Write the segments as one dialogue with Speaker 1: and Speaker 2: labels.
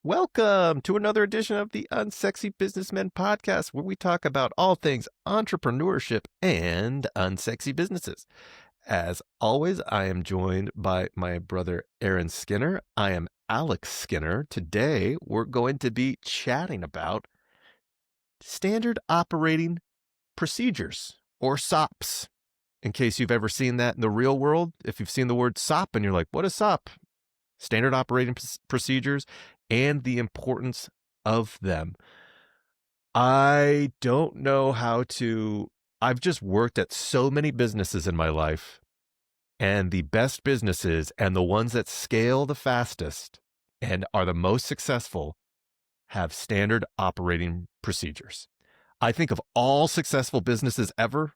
Speaker 1: Welcome to another edition of the Unsexy Businessmen podcast, where we talk about all things entrepreneurship and unsexy businesses. As always, I am joined by my brother Aaron Skinner. I am Alex Skinner. Today, we're going to be chatting about standard operating procedures, or SOPs. In case you've ever seen that in the real world, if you've seen the word SOP and you're like, what is SOP? Standard operating procedures and the importance of them. I don't know I've just worked at so many businesses in my life, and the best businesses and the ones that scale the fastest and are the most successful have standard operating procedures. I think of all successful businesses ever,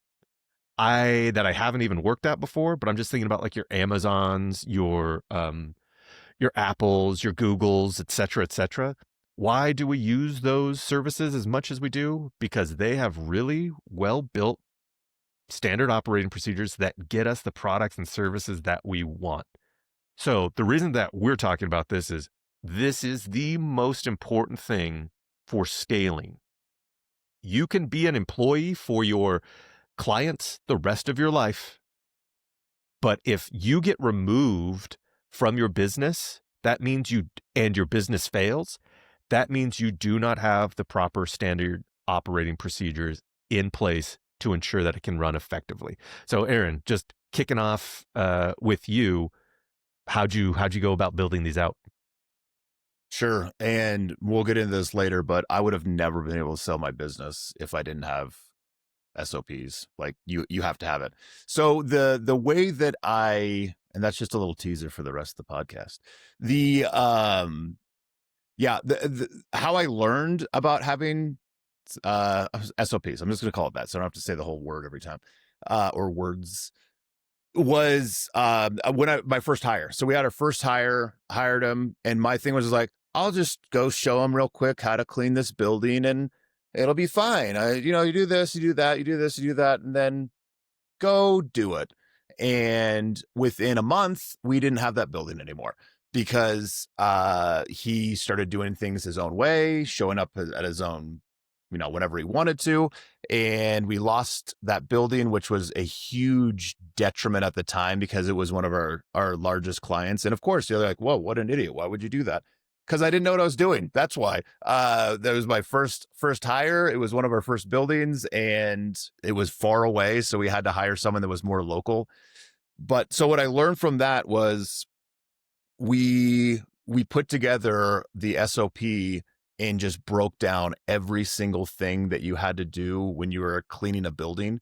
Speaker 1: that I haven't even worked at before, but I'm just thinking about like your Amazons, your Apples, your Googles, et cetera, et cetera. Why do we use those services as much as we do? Because they have really well-built standard operating procedures that get us the products and services that we want. So the reason that we're talking about this is the most important thing for scaling. You can be an employee for your clients the rest of your life, but if you get removed from your business, that means and your business fails, that means you do not have the proper standard operating procedures in place to ensure that it can run effectively. So Aaron, just kicking off with you, how'd you go about building these out?
Speaker 2: Sure. And we'll get into this later, but I would have never been able to sell my business if I didn't have SOPs. Like you have to have it. So the way that and that's just a little teaser for the rest of the podcast. The how I learned about having SOPs, I'm just going to call it that, so I don't have to say the whole word every time, or words, was my first hire. So we had our first hire, hired him, and my thing was like, I'll just go show him real quick how to clean this building and it'll be fine. You do this, you do that, you do this, you do that, and then go do it. And within a month, we didn't have that building anymore because he started doing things his own way, showing up at his own, whenever he wanted to. And we lost that building, which was a huge detriment at the time because it was one of our largest clients. And of course, you're like, whoa, what an idiot. Why would you do that? Because I didn't know what I was doing. That's why. That was my first hire. It was one of our first buildings and it was far away. So we had to hire someone that was more local. But so what I learned from that was we put together the SOP and just broke down every single thing that you had to do when you were cleaning a building.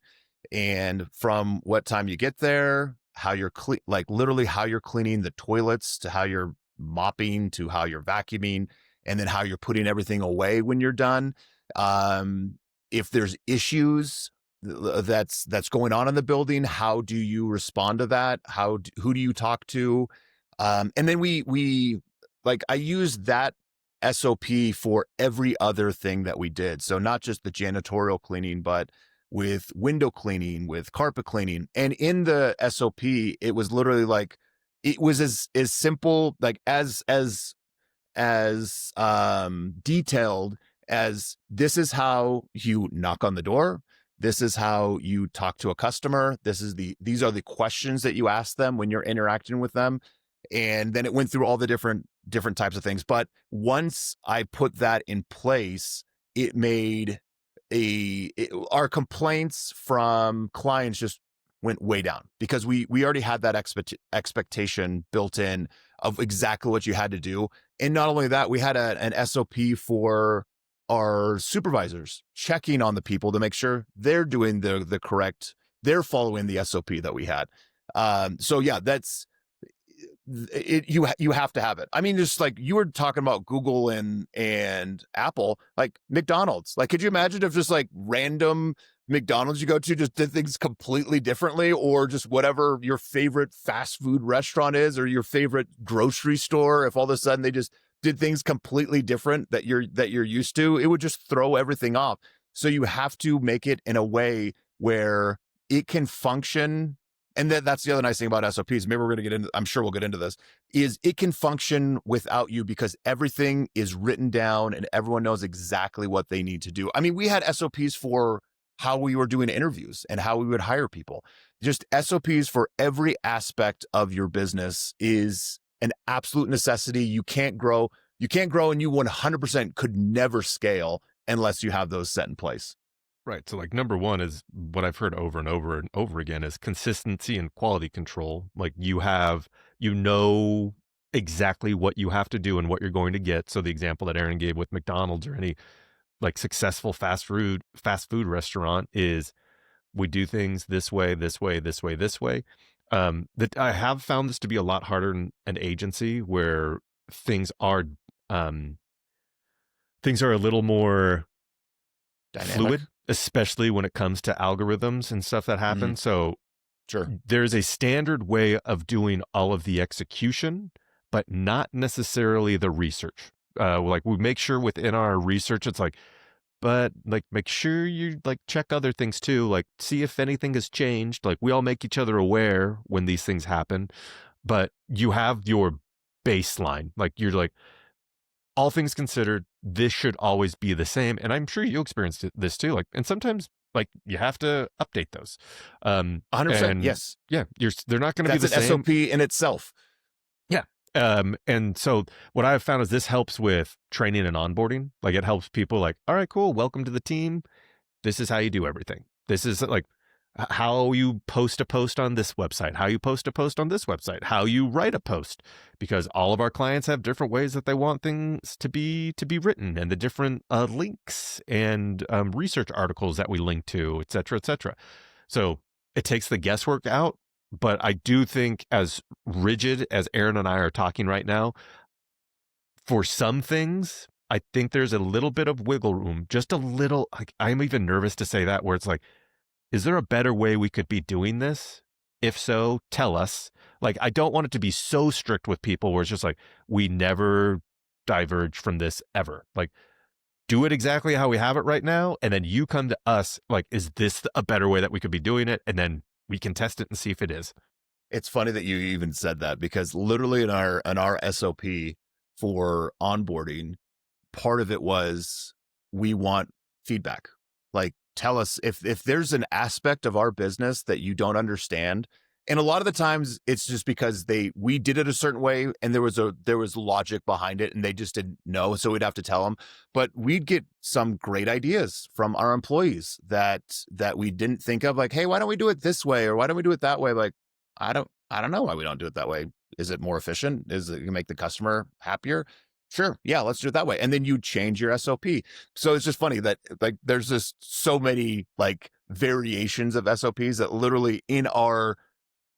Speaker 2: And from what time you get there, how you're literally how you're cleaning the toilets, to how you're mopping, to how you're vacuuming, and then how you're putting everything away when you're done. If there's issues that's going on in the building, how do you respond to that? Who do you talk to? And then we I used that SOP for every other thing that we did. So not just the janitorial cleaning, but with window cleaning, with carpet cleaning. And in the SOP, it was literally like, it was as simple, like as detailed as, this is how you knock on the door. This is how you talk to a customer. These are the questions that you ask them when you're interacting with them. And then it went through all the different types of things. But once I put that in place, it made our complaints from clients just went way down because we already had that expectation built in of exactly what you had to do. And not only that, we had an SOP for our supervisors, checking on the people to make sure they're doing the correct, they're following the SOP that we had. So yeah, that's it. You have to have it. I mean, just like you were talking about Google and Apple, like McDonald's. Like, could you imagine if just like random McDonald's you go to just did things completely differently, or just whatever your favorite fast food restaurant is, or your favorite grocery store, if all of a sudden they just did things completely different that you're used to, it would just throw everything off. So you have to make it in a way where it can function and that's the other nice thing about SOPs. Maybe we're going to get into, I'm sure we'll get into this, is it can function without you because everything is written down and everyone knows exactly what they need to do. I mean, we had SOPs for how we were doing interviews and how we would hire people. Just SOPs for every aspect of your business is an absolute necessity. You can't grow, and you 100% could never scale unless you have those set in place.
Speaker 1: Right. So like number one is what I've heard over and over again is consistency and quality control. Like you know exactly what you have to do and what you're going to get. So the example that Aaron gave with McDonald's or any like successful fast food restaurant is we do things this way, this way, this way, this way. That I have found this to be a lot harder in an agency where things are um things are a little more
Speaker 2: Dynamic.
Speaker 1: fluid, especially when it comes to algorithms and stuff that happen. So
Speaker 2: Sure.
Speaker 1: there's a standard way of doing all of the execution, but not necessarily the research. Like we make sure within our research, it's like, but like make sure you like check other things too, like see if anything has changed. Like we all make each other aware when these things happen, but you have your baseline. Like you're like, all things considered, this should always be the same. And I'm sure you experienced this too. Like, and sometimes like you have to update those.
Speaker 2: 100%. Yes.
Speaker 1: Yeah. They're not going to be the
Speaker 2: That's an
Speaker 1: same.
Speaker 2: SOP in itself.
Speaker 1: Yeah. And so what I've found is this helps with training and onboarding. Like it helps people like, all right, cool. Welcome to the team. This is how you do everything. This is like how you post a post on this website, how you post a post on this website, how you write a post, because all of our clients have different ways that they want things to be written, and the different links and research articles that we link to, et cetera, et cetera. So it takes the guesswork out. But I do think, as rigid as Aaron and I are talking right now, for some things, I think there's a little bit of wiggle room, just a little. Like, I'm even nervous to say that, where it's like, is there a better way we could be doing this? If so, tell us. Like, I don't want it to be so strict with people where it's just like, we never diverge from this ever. Like, do it exactly how we have it right now. And then you come to us, like, is this a better way that we could be doing it? And then we can test it and see if it is.
Speaker 2: It's funny that you even said that, because literally in our SOP for onboarding, part of it was we want feedback. Like, tell us if there's an aspect of our business that you don't understand. And a lot of the times it's just because we did it a certain way and there was logic behind it and they just didn't know. So we'd have to tell them, but we'd get some great ideas from our employees that we didn't think of, like, hey, why don't we do it this way? Or why don't we do it that way? Like, I don't know why we don't do it that way. Is it more efficient? Is it gonna make the customer happier? Sure. Yeah, let's do it that way. And then you change your SOP. So it's just funny that like there's just so many like variations of SOPs that literally in our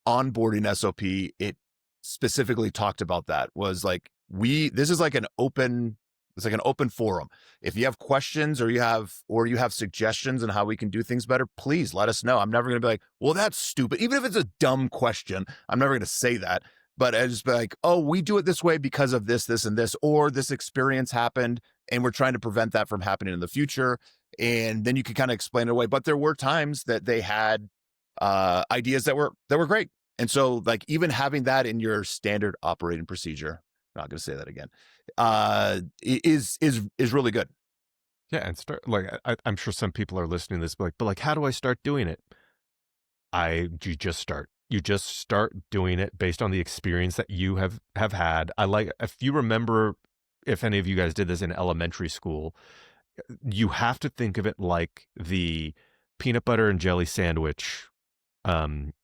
Speaker 2: onboarding SOP, it specifically talked about that, was like, this is like an open, it's like an open forum. If you have questions or you have suggestions on how we can do things better, please let us know. I'm never going to be like, well, that's stupid. Even if it's a dumb question, I'm never going to say that. But I just be like, oh, we do it this way because of this, this, and this, or this experience happened and we're trying to prevent that from happening in the future. And then you can kind of explain it away. But there were times that they had ideas that were great. And so like even having that in your standard operating procedure, I'm not going to say that again, is really good.
Speaker 1: Yeah. And start like, I'm sure some people are listening to this, but like, how do I start doing it? You just start. You just start doing it based on the experience that you have had. If you remember, if any of you guys did this in elementary school, you have to think of it like the peanut butter and jelly sandwich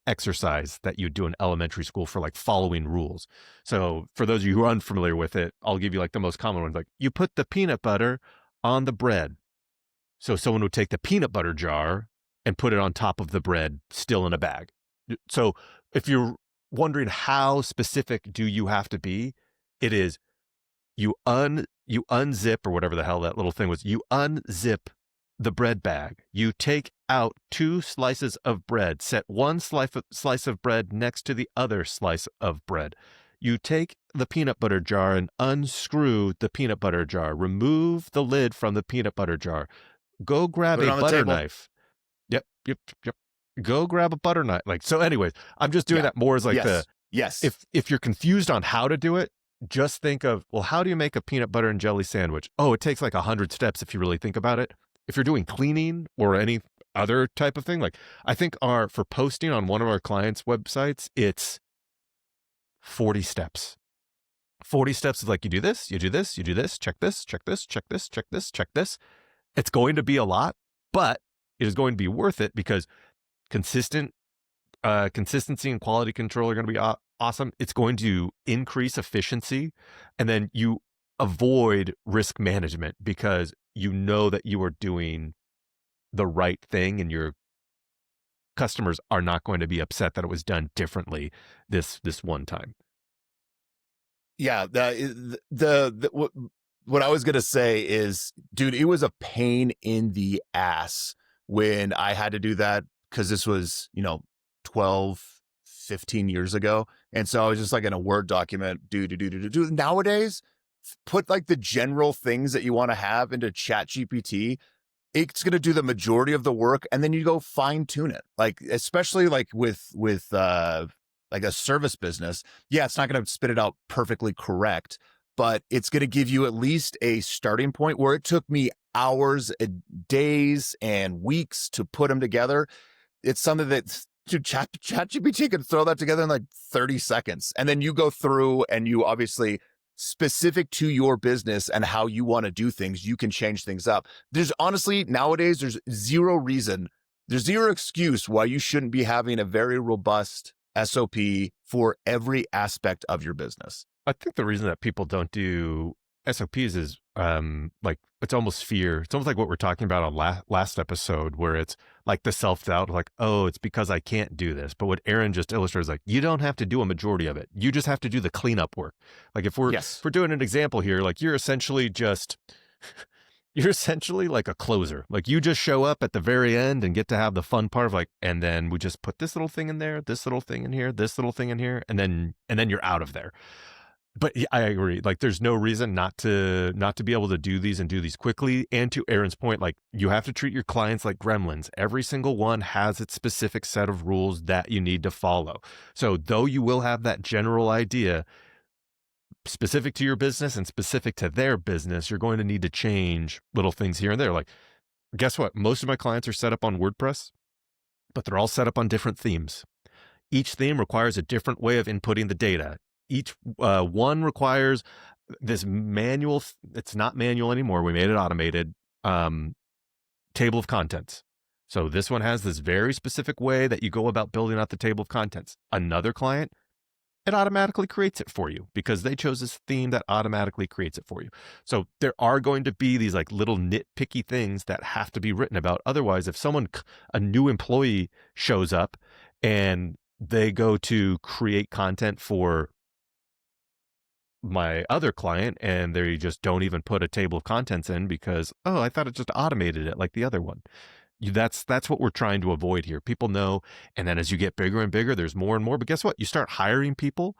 Speaker 1: exercise that you do in elementary school for like following rules. So for those of you who are unfamiliar with it, I'll give you like the most common one. Like, you put the peanut butter on the bread. So someone would take the peanut butter jar and put it on top of the bread, still in a bag. So if you're wondering how specific do you have to be, it is you unzip, or whatever the hell that little thing was, you unzip the bread bag. You take out 2 slices of bread, set one slice of bread next to the other slice of bread. You take the peanut butter jar and unscrew the peanut butter jar. Remove the lid from the peanut butter jar. Go grab a butter knife. Yep. go grab a butter knife. Like, so anyways, I'm just doing
Speaker 2: Yeah.
Speaker 1: that more as like
Speaker 2: Yes. Yes.
Speaker 1: if you're confused on how to do it, just think of, well, how do you make a peanut butter and jelly sandwich? Oh, it takes like 100 steps if you really think about it. If you're doing cleaning or any other type of thing, like I think for posting on one of our clients' websites, it's 40 steps. 40 steps is like, you do this, you do this, you do this, check this, check this, check this, check this, check this. It's going to be a lot, but it is going to be worth it because consistency and quality control are going to be awesome. It's going to increase efficiency, and then you avoid risk management because you know that you are doing the right thing, and your customers are not going to be upset that it was done differently this one time.
Speaker 2: Yeah, what I was gonna say is, dude, it was a pain in the ass when I had to do that because this was, 12, 15 years ago. And so I was just like in a Word document, do. Nowadays, put like the general things that you want to have into Chat GPT. It's going to do the majority of the work, and then you go fine tune it. Like, especially like with like a service business. Yeah, it's not going to spit it out perfectly correct, but it's going to give you at least a starting point. Where it took me hours, days, and weeks to put them together, it's something that ChatGPT can throw that together in like 30 seconds. And then you go through and you obviously, specific to your business and how you want to do things, you can change things up. There's honestly, nowadays, there's zero excuse why you shouldn't be having a very robust SOP for every aspect of your business.
Speaker 1: I think the reason that people don't do SOPs is like it's almost fear. It's almost like what we're talking about on last episode, where it's like the self-doubt, like, oh, it's because I can't do this. But what Aaron just illustrated is like, you don't have to do a majority of it. You just have to do the cleanup work. Like if we're doing an example here, like you're essentially like a closer. Like you just show up at the very end and get to have the fun part of like, and then we just put this little thing in there, this little thing in here, this little thing in here, and then you're out of there. But I agree. Like, there's no reason not to be able to do these and do these quickly. And to Aaron's point, like, you have to treat your clients like gremlins. Every single one has its specific set of rules that you need to follow. So though you will have that general idea specific to your business and specific to their business, you're going to need to change little things here and there. Like, guess what? Most of my clients are set up on WordPress, but they're all set up on different themes. Each theme requires a different way of inputting the data. Each one requires this manual. It's not manual anymore. We made it automated. Table of contents. So this one has this very specific way that you go about building out the table of contents. Another client, it automatically creates it for you because they chose this theme that automatically creates it for you. So there are going to be these like little nitpicky things that have to be written about. Otherwise, if a new employee shows up and they go to create content for my other client and they just don't even put a table of contents in because, oh, I thought it just automated it like the other one. That's what we're trying to avoid here. People know, and then as you get bigger and bigger, there's more and more. But guess what? You start hiring people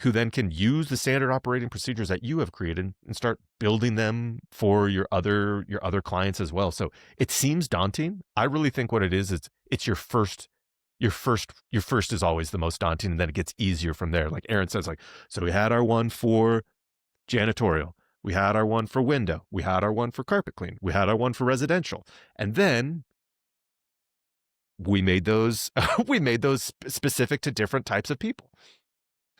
Speaker 1: who then can use the standard operating procedures that you have created and start building them for your other clients as well. So it seems daunting. I really think what it is it's your first is always the most daunting, and then it gets easier from there. Like Aaron says, like, so we had our one for janitorial, we had our one for window, we had our one for carpet clean, we had our one for residential, and then we made those specific to different types of people.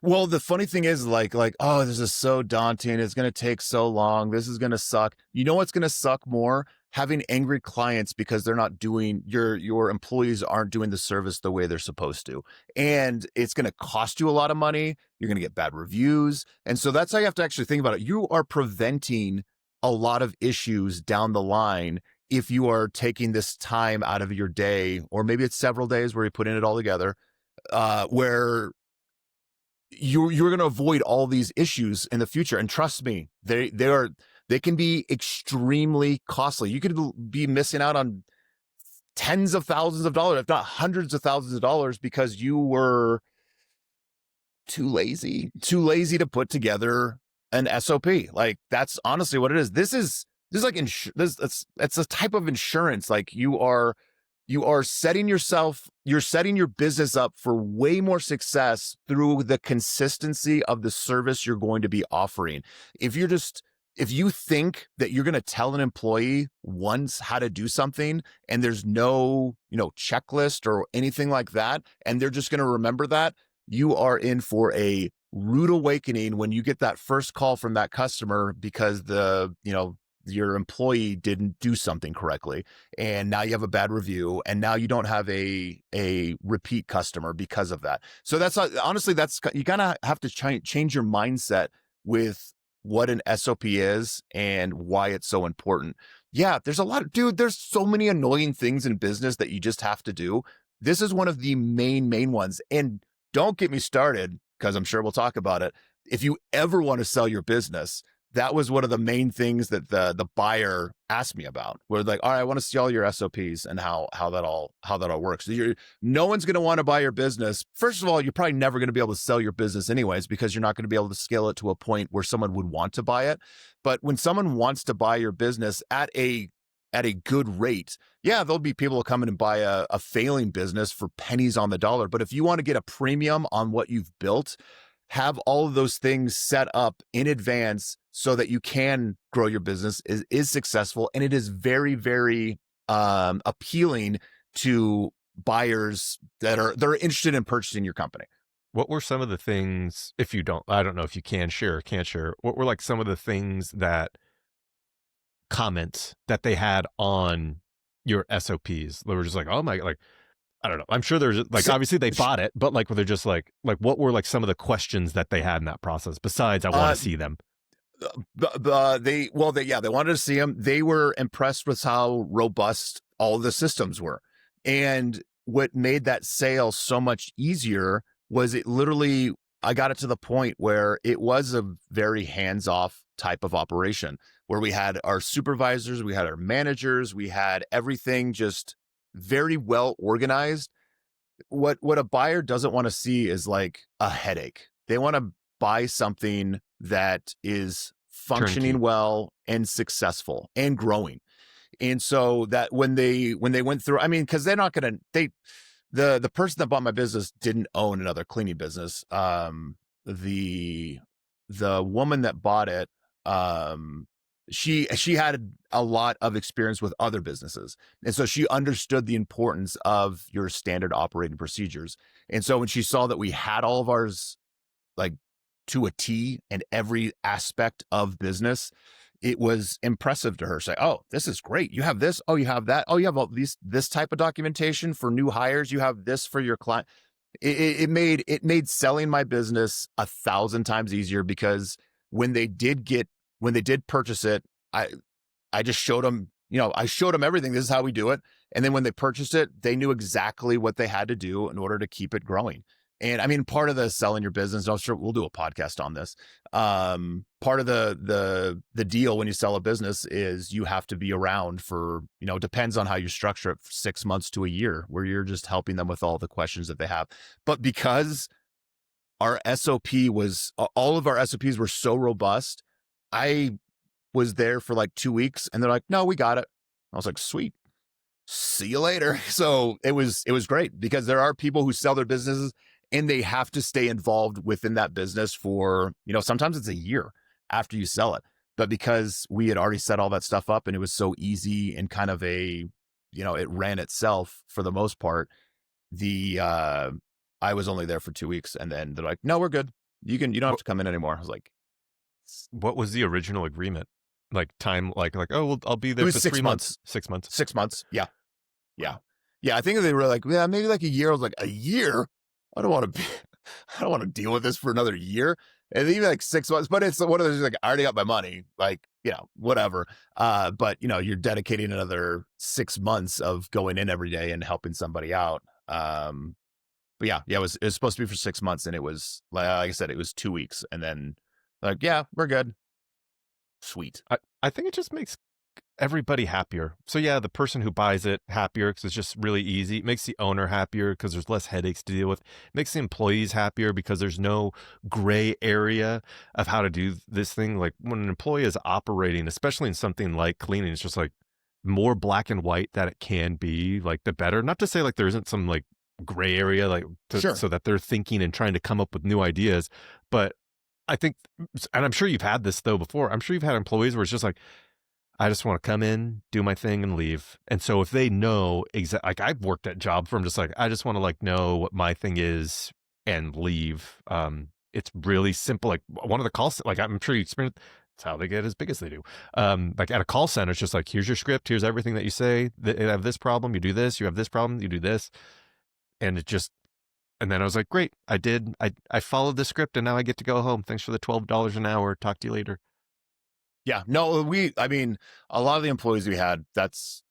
Speaker 2: Well, the funny thing is like, oh, this is so daunting. It's going to take so long. This is going to suck. You know what's going to suck more? Having angry clients because they're not doing, your employees aren't doing the service the way they're supposed to. And it's going to cost you a lot of money. You're going to get bad reviews. And so that's how you have to actually think about it. You are preventing a lot of issues down the line if you are taking this time out of your day, or maybe it's several days where you put in it all together, where you're going to avoid all these issues in the future. And trust me, they can be extremely costly. You could be missing out on tens of thousands of dollars, if not hundreds of thousands of dollars, because you were too lazy to put together an SOP. Like, that's honestly what it is. This is like it's a type of insurance. Like, you are you're setting your business up for way more success through the consistency of the service you're going to be offering. If you think that you're going to tell an employee once how to do something and there's no, checklist or anything like that, and they're just going to remember that, you are in for a rude awakening when you get that first call from that customer because your employee didn't do something correctly, and now you have a bad review, and now you don't have a repeat customer because of that. So honestly, you gotta have to change your mindset with what an SOP is and why it's so important. Yeah, there's so many annoying things in business that you just have to do. This is one of the main ones. And don't get me started, because I'm sure we'll talk about it. If you ever want to sell your business, that was one of the main things that the buyer asked me about. We're like, all right, I want to see all your SOPs and how that all works. No one's going to want to buy your business. First of all, you're probably never going to be able to sell your business anyways, because you're not going to be able to scale it to a point where someone would want to buy it. But when someone wants to buy your business at a good rate, yeah, there'll be people who come in and buy a failing business for pennies on the dollar. But if you want to get a premium on what you've built, have all of those things set up in advance so that you can grow your business is successful. And it is very, very appealing to buyers that are interested in purchasing your company.
Speaker 1: What were some of the things, I don't know if you can share or can't share, what were like some of the things comments that they had on your SOPs? They were just like, oh my, like, I don't know. I'm sure there's like, obviously they bought it, but like, were they just like what were like some of the questions that they had in that process besides, I want to see them?
Speaker 2: They wanted to see them. They were impressed with how robust all of the systems were. And what made that sale so much easier was I got it to the point where it was a very hands-off type of operation where we had our supervisors, we had our managers, we had everything just very well organized. What a buyer doesn't want to see is like a headache. They want to buy something that is functioning well and successful and growing. And so that when they went through, I mean, because they're not going to, the person that bought my business didn't own another cleaning business. The woman that bought it, she had a lot of experience with other businesses. And so she understood the importance of your standard operating procedures. And so when she saw that we had all of ours like to a T and every aspect of business, it was impressive to her. Say, oh, this is great. You have this. Oh, you have that. Oh, you have all this type of documentation for new hires. You have this for your client. It made selling my business 1,000 times easier, because when they did purchase it, I just showed them, I showed them everything. This is how we do it. And then when they purchased it, they knew exactly what they had to do in order to keep it growing. And I mean, part of the selling your business, I'm sure we'll do a podcast on this. Part of the deal when you sell a business is you have to be around for, depends on how you structure it, 6 months to a year, where you're just helping them with all the questions that they have. But because all of our SOPs were so robust, I was there for like 2 weeks and they're like, no, we got it. I was like, sweet, see you later. So it was great, because there are people who sell their businesses and they have to stay involved within that business for, sometimes it's a year after you sell it. But because we had already set all that stuff up and it was so easy and kind of it ran itself for the most part, I was only there for 2 weeks, and then they're like, no, we're good. You don't have to come in anymore. I was like,
Speaker 1: what was the original agreement? Like time, like, oh, well, I'll be there for
Speaker 2: 6 months.
Speaker 1: 6 months.
Speaker 2: 6 months. Yeah. I think they were like, yeah, maybe like a year. I was like, a year? I don't want to deal with this for another year. And even like 6 months, but it's one of those, like, I already got my money, like, whatever. But you're dedicating another 6 months of going in every day and helping somebody out. But yeah, it was supposed to be for 6 months, and it was like I said, it was 2 weeks, and then like, yeah, we're good. Sweet.
Speaker 1: I think it just makes everybody happier. So yeah, the person who buys it happier because it's just really easy. It makes the owner happier because there's less headaches to deal with. It makes the employees happier because there's no gray area of how to do this thing. Like when an employee is operating, especially in something like cleaning, it's just like, more black and white that it can be, like the better. Not to say like there isn't some like gray area, like
Speaker 2: Sure.
Speaker 1: so that they're thinking and trying to come up with new ideas. But I think, and I'm sure you've had this though before. I'm sure you've had employees where it's just like, I just want to come in, do my thing, and leave. And so if they know exactly, like I've worked at jobs where I'm just like, I just want to like know what my thing is and leave. It's really simple. Like one of the calls, like I'm sure you experienced. It's how they get as big as they do. Like at a call center, it's just like, here's your script, here's everything that you say. You have this problem, you do this. You have this problem, you do this. And it just, and then I was like, great, I did. I followed the script, and now I get to go home. Thanks for the $12 an hour. Talk to you later.
Speaker 2: Yeah, no, I mean, a lot of the employees we had, that's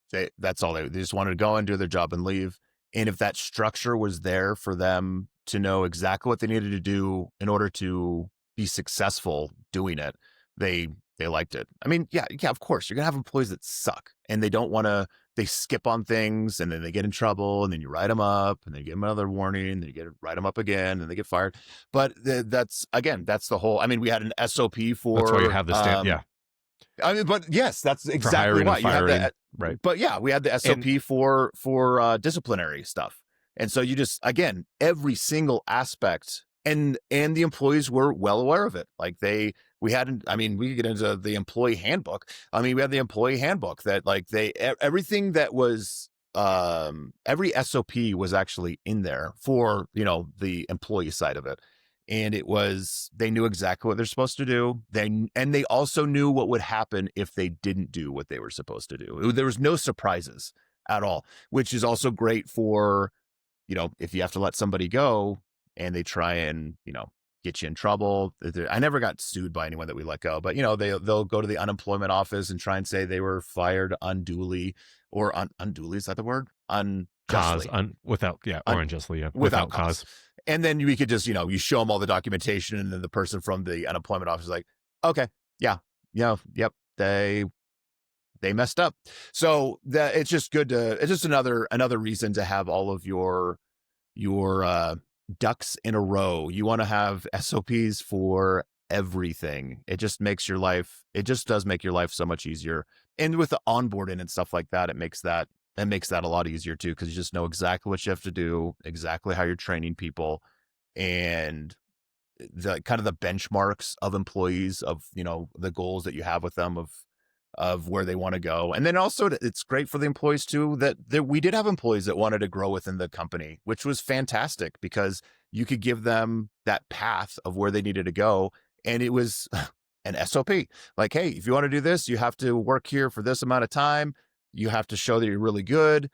Speaker 2: all they just wanted to go and do their job and leave. And if that structure was there for them to know exactly what they needed to do in order to be successful doing it, they liked it. I mean, yeah, of course, you're gonna have employees that suck and they don't want to. They skip on things and then they get in trouble, and then you write them up and then you give them another warning, and then you write them up again and they get fired. But that's the whole. I mean, we had an SOP for.
Speaker 1: That's why you have the yeah.
Speaker 2: I mean, but yes, that's exactly
Speaker 1: why
Speaker 2: you have that.
Speaker 1: Right.
Speaker 2: But yeah, we had the SOP for disciplinary stuff. And so you just, again, every single aspect, and the employees were well aware of it. Like we could get into the employee handbook. I mean, we had the employee handbook that like everything that was, every SOP was actually in there for, the employee side of it. And they knew exactly what they're supposed to do. They also knew what would happen if they didn't do what they were supposed to do. There was no surprises at all, which is also great for, if you have to let somebody go and they try and, get you in trouble. I never got sued by anyone that we let go, but they'll go to the unemployment office and try and say they were fired unduly, or unduly, is that the word? Unjustly.
Speaker 1: Or unjustly, yeah.
Speaker 2: Without cause. And then we could just, you show them all the documentation, and then the person from the unemployment office is like, okay, yep, they messed up. So it's just good it's just another reason to have all of your ducks in a row. You want to have SOPs for everything. It just does make your life so much easier. And with the onboarding and stuff like that, it makes that a lot easier too, because you just know exactly what you have to do, exactly how you're training people, and the kind of the benchmarks of employees, of the goals that you have with them, of where they want to go. And then also it's great for the employees too, that we did have employees that wanted to grow within the company, which was fantastic, because you could give them that path of where they needed to go. And it was an SOP. Like, hey, if you want to do this, you have to work here for this amount of time. You have to show that you're really good.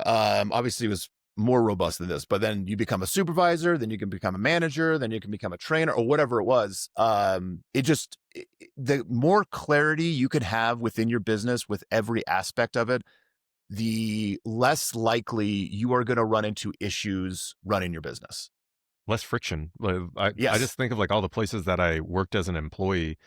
Speaker 2: Obviously it was more robust than this, but then you become a supervisor, then you can become a manager, then you can become a trainer, or whatever it was. The more clarity you can have within your business with every aspect of it, the less likely you are going to run into issues running your business.
Speaker 1: Less friction. I just think of like all the places that I worked as an employee.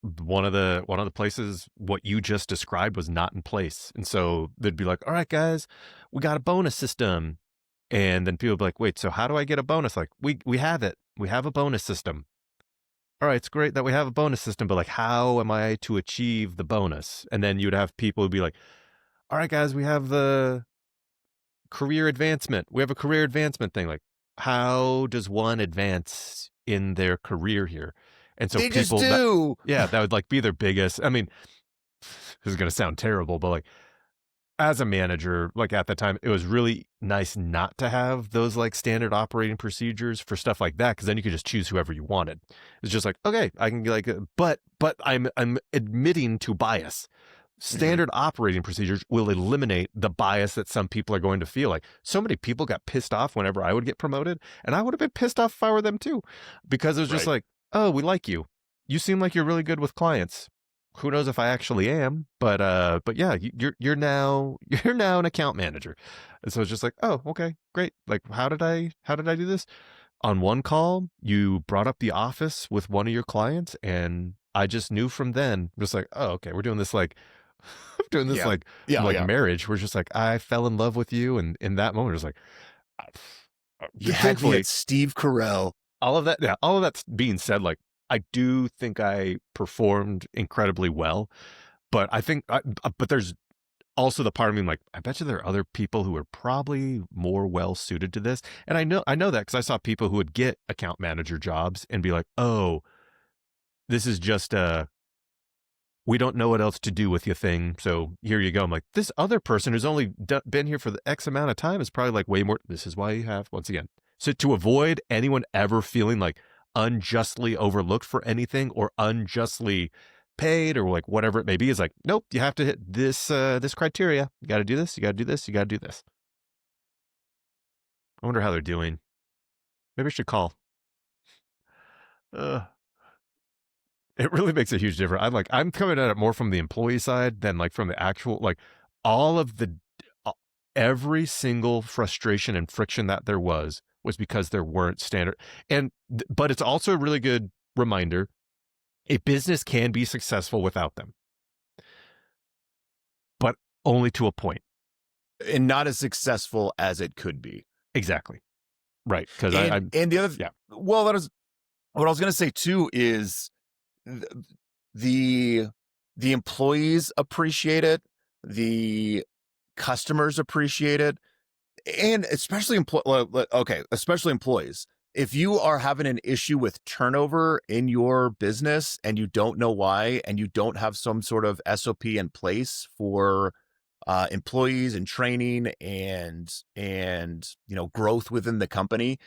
Speaker 1: One of the places, what you just described was not in place. And so they'd be like, all right, guys, we got a bonus system. And then people would be like, wait, so how do I get a bonus? Like, we have it. We have a bonus system. All right, it's great that we have a bonus system, but like, how am I to achieve the bonus? And then you'd have people who'd be like, all right, guys, we have the career advancement. We have a career advancement thing. Like, how does one advance in their career here? And so
Speaker 2: they
Speaker 1: people,
Speaker 2: just do.
Speaker 1: that would like be their biggest. I mean, this is going to sound terrible, but like as a manager, like at the time, it was really nice not to have those like standard operating procedures for stuff like that, because then you could just choose whoever you wanted. It's just like, okay, I can be like, but I'm admitting to bias. Standard operating procedures will eliminate the bias that some people are going to feel. Like, so many people got pissed off whenever I would get promoted, and I would have been pissed off if I were them too, because it was just like, oh, we like you. You seem like you're really good with clients. Who knows if I actually am, but yeah, you're now an account manager. And so it's just like, oh, okay, great. Like, how did I do this? On one call, you brought up the office with one of your clients, and I just knew from then, just like, oh, okay, we're doing this like marriage. We're just like, I fell in love with you, and in that moment, it was like,
Speaker 2: you had me at Steve Carell.
Speaker 1: All of that's being said, like, I do think I performed incredibly well, but I think, but there's also the part of me like, I bet you there are other people who are probably more well suited to this. And I know that because I saw people who would get account manager jobs and be like, oh, this is just we don't know what else to do with your thing. So here you go. I'm like, this other person who's only been here for the X amount of time is probably like way more. This is why you have, once again. So to avoid anyone ever feeling like unjustly overlooked for anything or unjustly paid or like whatever it may be, is like, nope, you have to hit this criteria. You got to do this. You got to do this. You got to do this. I wonder how they're doing. Maybe I should call. It really makes a huge difference. I'm coming at it more from the employee side than like from the actual, like all of the, every single frustration and friction that there was because there weren't standard. But it's also a really good reminder. A business can be successful without them, but only to a point.
Speaker 2: And not as successful as it could be.
Speaker 1: Exactly. Right. Because
Speaker 2: and the other,
Speaker 1: yeah.
Speaker 2: Well, that is what I was going to say too, is the employees appreciate it, the customers appreciate it, and especially especially employees. If you are having an issue with turnover in your business and you don't know why, and you don't have some sort of SOP in place for employees and training and growth within the company,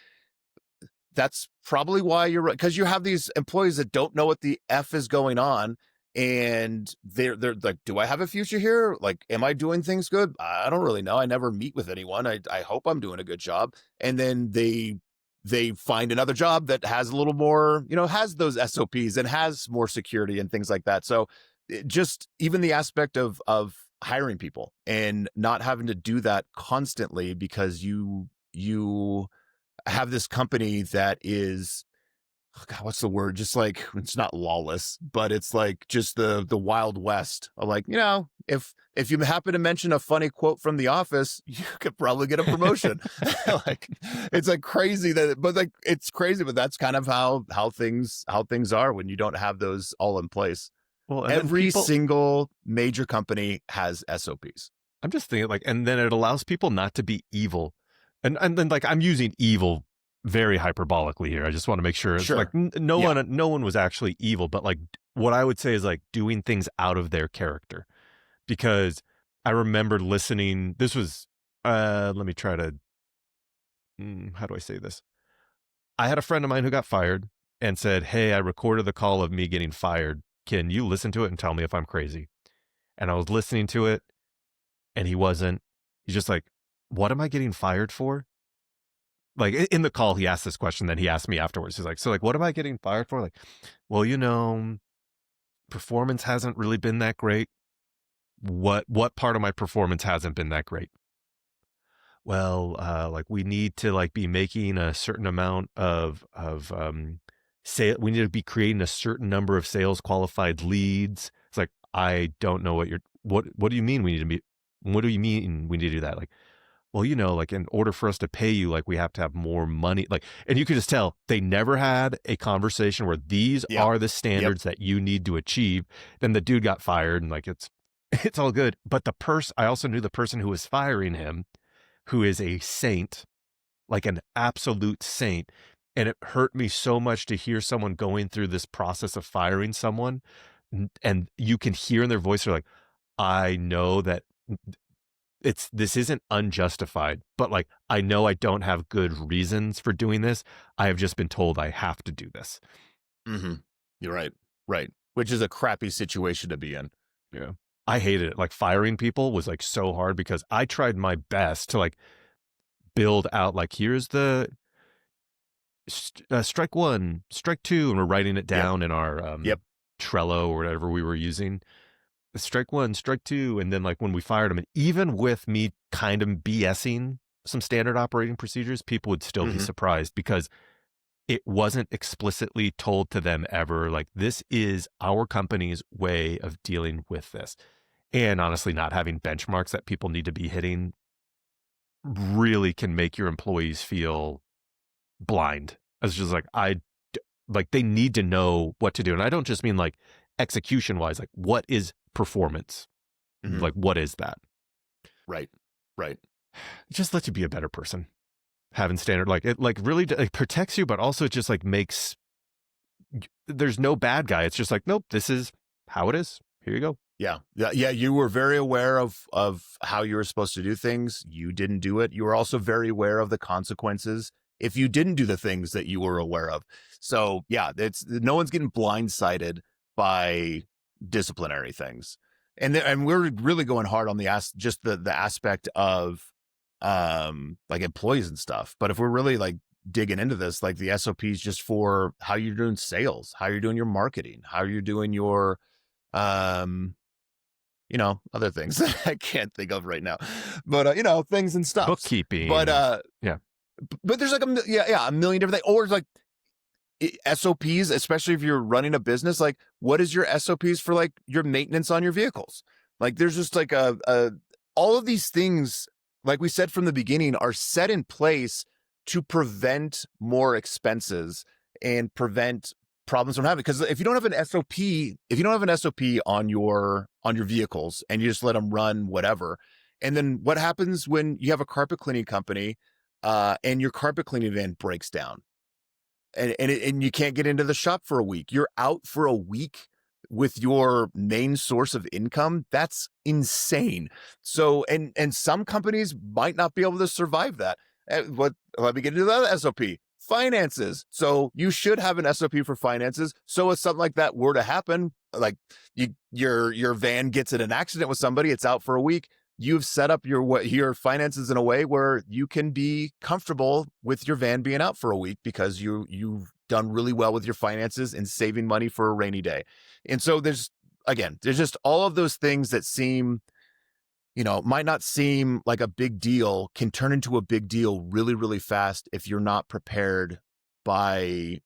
Speaker 2: that's probably why you're right, because you have these employees that don't know what the F is going on, and they're like, do I have a future here? Like, am I doing things good? I don't really know. I never meet with anyone. I hope I'm doing a good job. And then they find another job that has a little more, has those SOPs and has more security and things like that. So just even the aspect of hiring people and not having to do that constantly because you have this company that is, oh God, what's the word? Just like, it's not lawless, but it's like just the Wild West. Like, if you happen to mention a funny quote from The Office, you could probably get a promotion. Like, it's like crazy it's crazy, but that's kind of how things are when you don't have those all in place. Well, every single major company has SOPs.
Speaker 1: I'm just thinking like, and then it allows people not to be evil. And then like, I'm using evil very hyperbolically here. I just want to make sure it's like no one was actually evil, but like what I would say is like doing things out of their character. Because I remember listening, this was, let me try to, how do I say this? I had a friend of mine who got fired and said, hey, I recorded the call of me getting fired. Can you listen to it and tell me if I'm crazy? And I was listening to it and he wasn't. He's just like, what am I getting fired for? Like in the call, he asked this question. Then he asked me afterwards. He's like, so like, what am I getting fired for? Like, well, performance hasn't really been that great. What part of my performance hasn't been that great? Well, like we need to like be making a certain amount of sale. We need to be creating a certain number of sales qualified leads. It's like, I don't know what do you mean we need to be, what do you mean we need to do that? Like, well, like in order for us to pay you, like we have to have more money. Like, and you could just tell they never had a conversation where these are the standards that you need to achieve. Then the dude got fired and like, it's all good. But I also knew the person who was firing him, who is a saint, like an absolute saint. And it hurt me so much to hear someone going through this process of firing someone. And you can hear in their voice, they're like, I know that this isn't unjustified, but like, I know I don't have good reasons for doing this. I have just been told I have to do this.
Speaker 2: Mm-hmm. You're right. Right. Which is a crappy situation to be in.
Speaker 1: Yeah. I hated it. Like firing people was like so hard because I tried my best to like build out, like, here's the strike one, strike two. And we're writing it down in our Trello or whatever we were using. Strike one, strike two. And then like when we fired him, and even with me kind of BSing some standard operating procedures, people would still be surprised because it wasn't explicitly told to them ever. Like, this is our company's way of dealing with this. And honestly, not having benchmarks that people need to be hitting really can make your employees feel blind. It's just like, they need to know what to do. And I don't just mean like execution wise, like what is performance? Like, what is that?
Speaker 2: Right. Right.
Speaker 1: It just lets you be a better person. Having standard, like it, like really like protects you, but also just like makes there's no bad guy. It's just like, nope, this is how it is. Here you go.
Speaker 2: Yeah. Yeah. You were very aware of how you were supposed to do things. You didn't do it. You were also very aware of the consequences if you didn't do the things that you were aware of. So yeah, it's no one's getting blindsided by disciplinary things. And we're really going hard on the the aspect of like employees and stuff. But if we're really like digging into this, like the SOPs just for how you're doing sales, how you're doing your marketing, how you're doing your other things that I can't think of right now, but things and stuff,
Speaker 1: Bookkeeping.
Speaker 2: But
Speaker 1: yeah,
Speaker 2: but there's like a million different things, or like SOPs, especially if you're running a business. Like, what is your SOPs for like your maintenance on your vehicles? Like, there's just like all of these things, like we said from the beginning, are set in place to prevent more expenses and prevent problems from happening. Because if you don't have an SOP on your vehicles and you just let them run whatever, and then what happens when you have a carpet cleaning company and your carpet cleaning van breaks down and you can't get into the shop for a week? You're out for a week with your main source of income. That's insane. So and some companies might not be able to survive that. Let me get into the other SOP. Finances. So you should have an SOP for finances. So if something like that were to happen, like your van gets in an accident with somebody, it's out for a week, you've set up your finances in a way where you can be comfortable with your van being out for a week because you've done really well with your finances and saving money for a rainy day. And so there's just all of those things that might not seem like a big deal, can turn into a big deal really, really fast if you're not prepared by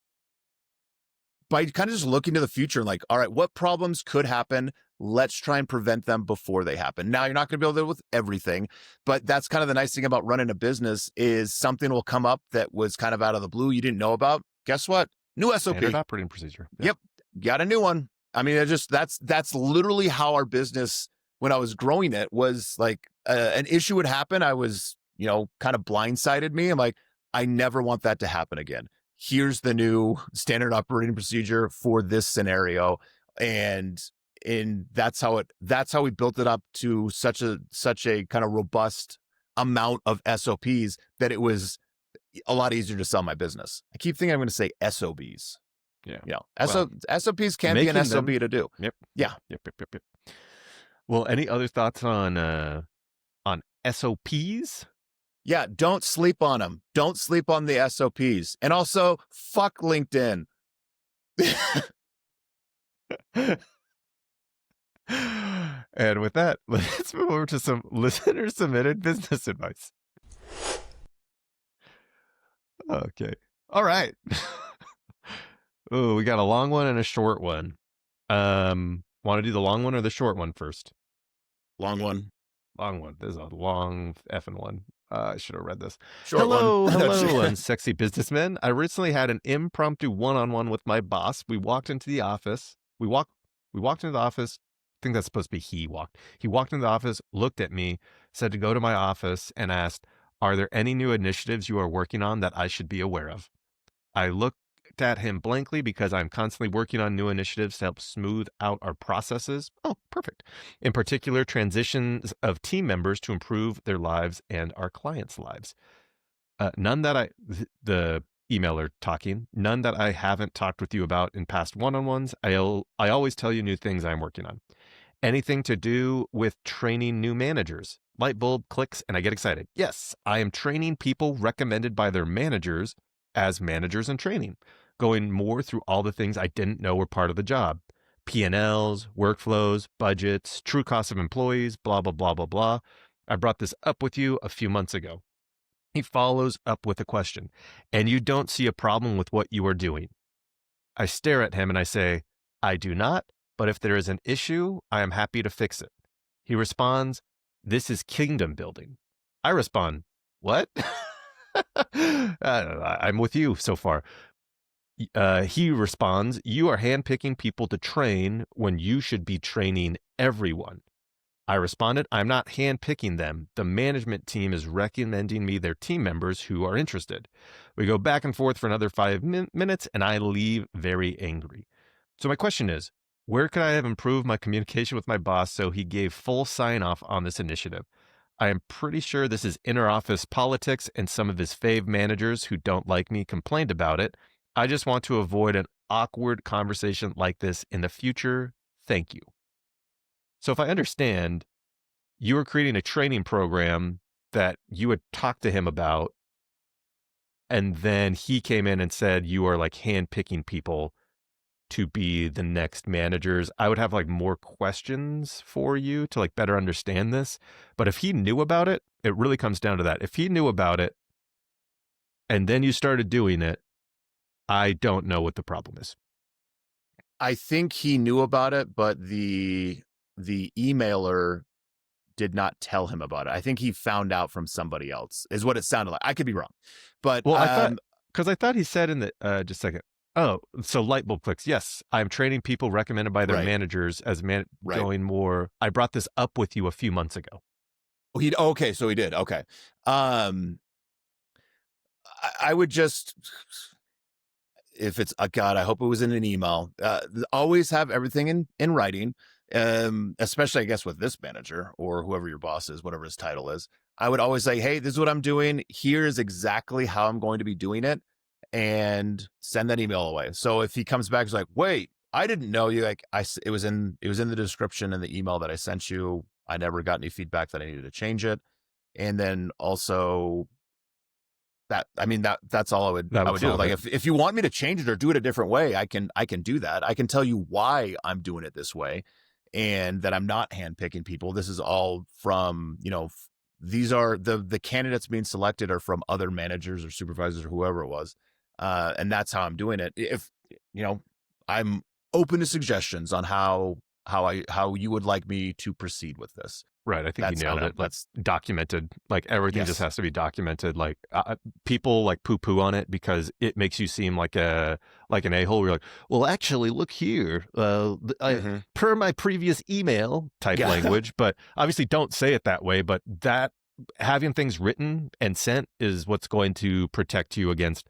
Speaker 2: kind of just looking to the future and like, all right, what problems could happen? Let's try and prevent them before they happen. Now, you're not going to be able to deal with everything, but that's kind of the nice thing about running a business is something will come up that was kind of out of the blue you didn't know about. Guess what? New SOP.
Speaker 1: Standard operating procedure.
Speaker 2: Yep. Got a new one. I mean, that's literally how our business, when I was growing it, was like an issue would happen. I was, kind of blindsided me. I'm like, I never want that to happen again. Here's the new standard operating procedure for this scenario. And that's how we built it up to such a kind of robust amount of SOPs that it was a lot easier to sell my business. I keep thinking I'm going to say SOBs.
Speaker 1: Yeah.
Speaker 2: SOPs can be an SOB to do.
Speaker 1: Yep.
Speaker 2: Yeah.
Speaker 1: Yep. Well, any other thoughts on SOPs?
Speaker 2: Yeah, don't sleep on them. Don't sleep on the SOPs. And also, fuck LinkedIn.
Speaker 1: And with that, let's move over to some listener-submitted business advice. Okay. All right. Oh, we got a long one and a short one. Want to do the long one or the short one first?
Speaker 2: Long one.
Speaker 1: Long one. This is a long effing one. I should have read this.
Speaker 2: Short one.
Speaker 1: Hello, unsexy businessmen. I recently had an impromptu one-on-one with my boss. We walked into the office. We walked into the office. I think that's supposed to be he walked. He walked into the office, looked at me, said to go to my office, and asked, "Are there any new initiatives you are working on that I should be aware of?" I looked at him blankly because I'm constantly working on new initiatives to help smooth out our processes. Oh, perfect. In particular, transitions of team members to improve their lives and our clients' lives. None that the emailer talking, none that I haven't talked with you about in past one-on-ones. I always tell you new things I'm working on. Anything to do with training new managers. Light bulb clicks and I get excited. Yes, I am training people recommended by their managers as managers in training, going more through all the things I didn't know were part of the job. P&Ls, workflows, budgets, true cost of employees, blah, blah, blah, blah, blah. I brought this up with you a few months ago. He follows up with a question, and you don't see a problem with what you are doing. I stare at him and I say, I do not, but if there is an issue, I am happy to fix it. He responds, this is kingdom building. I respond, what? I'm with you so far. He responds, you are handpicking people to train when you should be training everyone. I responded, I'm not handpicking them. The management team is recommending me their team members who are interested. We go back and forth for another 5 minutes, and I leave very angry. So my question is, where could I have improved my communication with my boss so he gave full sign off on this initiative? I am pretty sure this is inner office politics, and some of his fave managers who don't like me complained about it. I just want to avoid an awkward conversation like this in the future. Thank you. So if I understand, you were creating a training program that you had talked to him about, and then he came in and said you are like handpicking people to be the next managers. I would have like more questions for you to like better understand this. But if he knew about it, it really comes down to that. If he knew about it and then you started doing it, I don't know what the problem is.
Speaker 2: I think he knew about it, but the emailer did not tell him about it. I think he found out from somebody else, is what it sounded like. I could be wrong, but
Speaker 1: Well, I thought he said in the just a second. Oh, so light bulb clicks. Yes, I'm training people recommended by their
Speaker 2: Right.
Speaker 1: managers as
Speaker 2: Right.
Speaker 1: going more. I brought this up with you a few months ago.
Speaker 2: Okay, so he did. Okay. I would just, if it's God, I hope it was in an email. Always have everything in writing. Especially I guess with this manager or whoever your boss is, whatever his title is. I would always say, hey, this is what I'm doing. Here's exactly how I'm going to be doing it, and send that email away. So if he comes back, he's like, wait, I didn't know you. Like it was in the description in the email that I sent you. I never got any feedback that I needed to change it. And then also that's all I would do. Like if you want me to change it or do it a different way, I can do that. I can tell you why I'm doing it this way, and that I'm not handpicking people. This is all from, these are the candidates being selected are from other managers or supervisors or whoever it was. And that's how I'm doing it. If, I'm open to suggestions on how you would like me to proceed with this.
Speaker 1: Right. I think you nailed it. That's documented. Like everything just has to be documented. Like people like poo poo on it because it makes you seem like an a-hole. You're like, well, actually, look here. Per my previous email type language, but obviously don't say it that way. But that having things written and sent is what's going to protect you against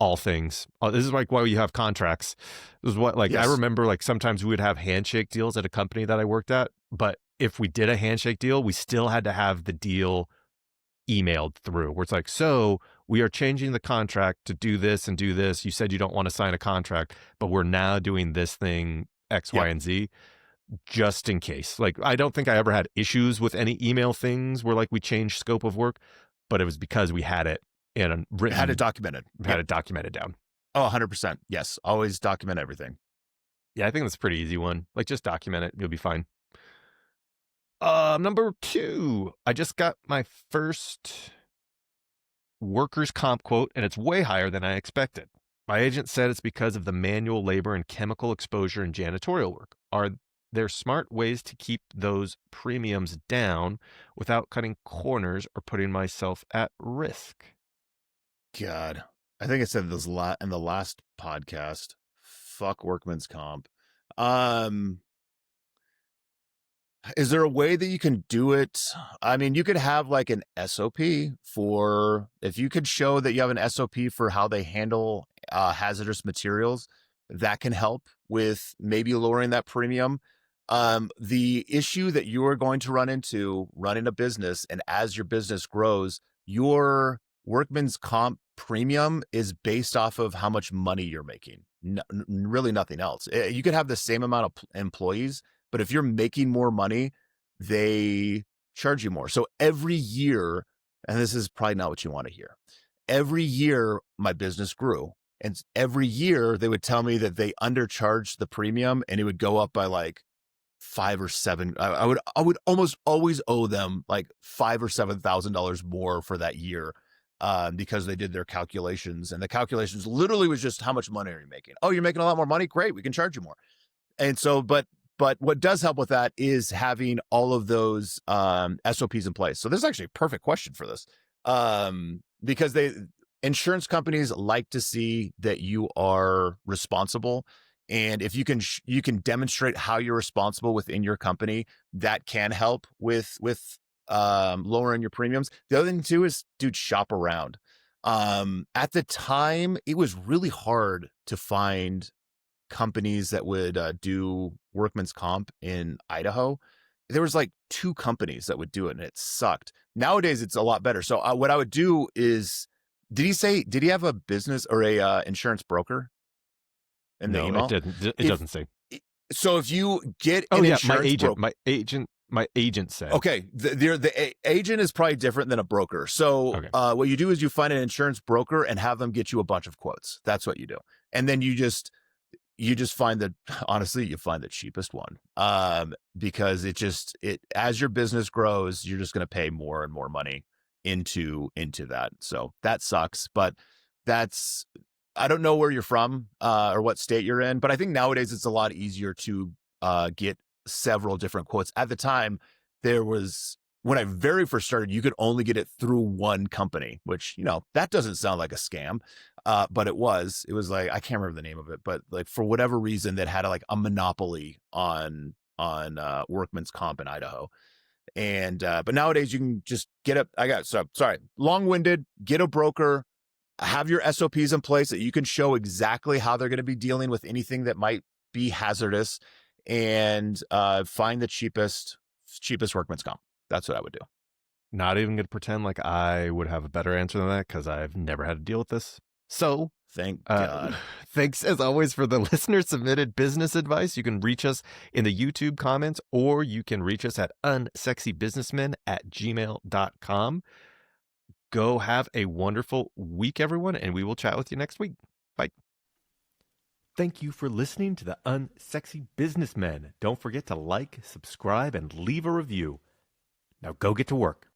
Speaker 1: all things. This is like why you have contracts. This is what I remember like sometimes we would have handshake deals at a company that I worked at, but if we did a handshake deal, we still had to have the deal emailed through where it's like, so we are changing the contract to do this and do this. You said you don't want to sign a contract, but we're now doing this thing X, Y, and Z just in case. Like, I don't think I ever had issues with any email things where like we changed scope of work, but it was because we had it in written.
Speaker 2: Had it documented.
Speaker 1: Had it documented down.
Speaker 2: Oh, 100%. Yes. Always document everything.
Speaker 1: Yeah, I think that's a pretty easy one. Like just document it. You'll be fine. Number 2, I just got my first workers' comp quote, and it's way higher than I expected. My agent said it's because of the manual labor and chemical exposure in janitorial work. Are there smart ways to keep those premiums down without cutting corners or putting myself at risk?
Speaker 2: God, I think I said this in the last podcast. Fuck workman's comp. Is there a way that you can do it? I mean, you could have like an SOP for, if you could show that you have an SOP for how they handle hazardous materials, that can help with maybe lowering that premium. The issue that you are going to run into running a business, and as your business grows, your workman's comp premium is based off of how much money you're making. Really nothing else. You could have the same amount of employees, but if you're making more money, they charge you more. So every year, and this is probably not what you want to hear, every year my business grew. And every year they would tell me that they undercharged the premium, and it would go up by like $5 or $7. I would almost always owe them like $5,000 or $7,000 more for that year, because they did their calculations, and the calculations literally was just how much money are you making? Oh, you're making a lot more money? Great, we can charge you more. And so, but what does help with that is having all of those SOPs in place. So this is actually a perfect question for this, because insurance companies like to see that you are responsible And if you can demonstrate how you're responsible within your company, that can help with lowering your premiums. The other thing too is, dude, shop around. At the time, it was really hard to find companies that would do workman's comp in Idaho. There was like 2 companies that would do it, and it sucked. Nowadays, it's a lot better. So what I would do is, did he have a business or a insurance broker in the
Speaker 1: No,
Speaker 2: email?
Speaker 1: it doesn't say.
Speaker 2: So if you get
Speaker 1: Oh
Speaker 2: an
Speaker 1: yeah,
Speaker 2: insurance broker,
Speaker 1: my agent said.
Speaker 2: okay, the agent is probably different than a broker. So
Speaker 1: Okay.
Speaker 2: what you do is you find an insurance broker and have them get you a bunch of quotes. That's what you do, and then you just find that, honestly, you find the cheapest one, because it as your business grows, you're just going to pay more and more money into that. So that sucks, but I don't know where you're from, or what state you're in, but I think nowadays it's a lot easier to get several different quotes. At the time, when I very first started, you could only get it through one company, which, that doesn't sound like a scam. But it was like, I can't remember the name of it, but like, for whatever reason, that had like a monopoly on workman's comp in Idaho. And but nowadays you can just long-winded, get a broker, have your SOPs in place that you can show exactly how they're going to be dealing with anything that might be hazardous, and find the cheapest workman's comp. That's what I would do.
Speaker 1: Not even going to pretend like I would have a better answer than that, because I've never had to deal with this. So
Speaker 2: thank God.
Speaker 1: Thanks as always for the listener submitted business advice. You can reach us in the YouTube comments, or you can reach us at unsexybusinessmen@gmail.com. Go have a wonderful week, everyone, and we will chat with you next week. Bye. Thank you for listening to the Unsexy Businessmen. Don't forget to like, subscribe, and leave a review. Now go get to work.